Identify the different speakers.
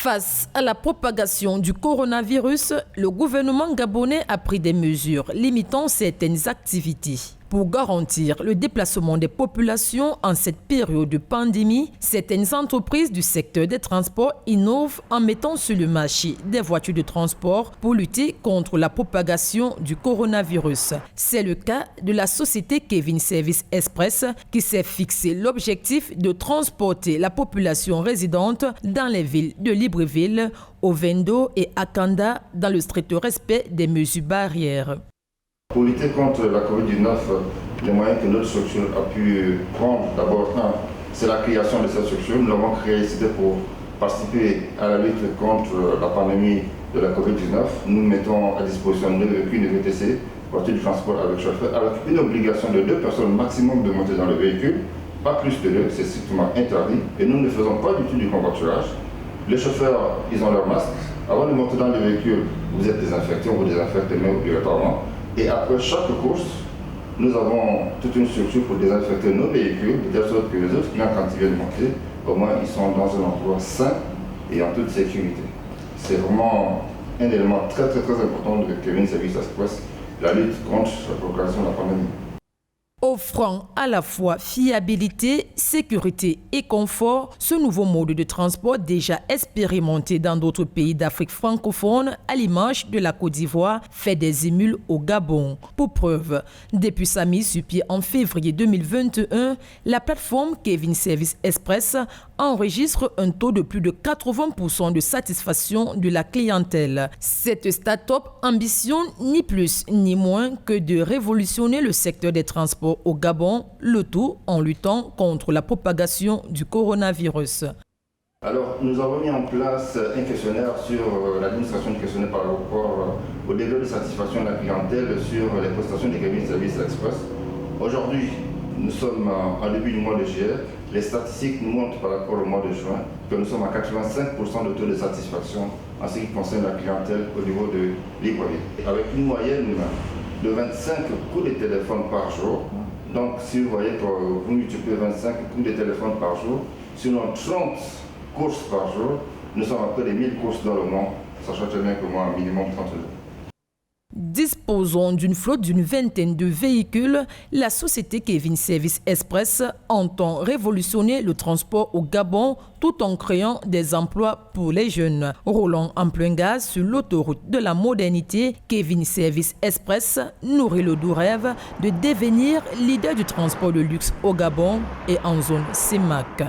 Speaker 1: Face à la propagation du coronavirus, le gouvernement gabonais a pris des mesures limitant certaines activités. Pour garantir le déplacement des populations en cette période de pandémie, certaines entreprises du secteur des transports innovent en mettant sur le marché des voitures de transport pour lutter contre la propagation du coronavirus. C'est le cas de la société Kevin Service Express qui s'est fixé l'objectif de transporter la population résidente dans les villes de Libreville, Ovendo et Akanda dans le strict respect des mesures barrières.
Speaker 2: Pour lutter contre la COVID-19, les moyens que notre structure a pu prendre, d'abord, c'est la création de cette structure. Nous l'avons créée, c'était pour participer à la lutte contre la pandémie de la COVID-19. Nous mettons à disposition 2 véhicules de VTC, voitures de transport avec chauffeur, avec une obligation de 2 personnes maximum de monter dans le véhicule, pas plus de 2, c'est strictement interdit. Et nous ne faisons pas du tout du covoiturage. Les chauffeurs, ils ont leur masque. Avant de monter dans le véhicule, vous êtes désinfecté, on vous désinfecte les mains obligatoirement. Et après chaque course, nous avons toute une structure pour désinfecter nos véhicules, de telle sorte que les autres clients, quand ils viennent monter, au moins ils sont dans un endroit sain et en toute sécurité. C'est vraiment un élément très important de Kevin Service Express, la lutte contre la propagation de la pandémie.
Speaker 1: Offrant à la fois fiabilité, sécurité et confort, ce nouveau mode de transport déjà expérimenté dans d'autres pays d'Afrique francophone, à l'image de la Côte d'Ivoire, fait des émules au Gabon. Pour preuve, depuis sa mise sur pied en février 2021, la plateforme Kevin Service Express enregistre un taux de plus de 80% de satisfaction de la clientèle. Cette start-up ambitionne ni plus ni moins que de révolutionner le secteur des transports au Gabon, le tout en luttant contre la propagation du coronavirus.
Speaker 2: Alors, nous avons mis en place un questionnaire sur l'administration du questionnaire par rapport au degré de satisfaction de la clientèle sur les prestations des Kevin Service Express. Aujourd'hui, nous sommes en début du mois de juillet. Les statistiques nous montrent par rapport au mois de juin que nous sommes à 85% de taux de satisfaction en ce qui concerne la clientèle au niveau de Libreville. Avec une moyenne de 25 coups de téléphone par jour. Donc si vous voyez que vous multipliez 25 coups de téléphone par jour, sinon 30 courses par jour, nous sommes à près de 1000 courses dans le monde, sachant très bien que moi, un minimum 30 jours.
Speaker 1: Disposant d'une flotte d'une vingtaine de véhicules, la société Kevin Service Express entend révolutionner le transport au Gabon tout en créant des emplois pour les jeunes. Roulant en plein gaz sur l'autoroute de la modernité, Kevin Service Express nourrit le doux rêve de devenir leader du transport de luxe au Gabon et en zone CEMAC.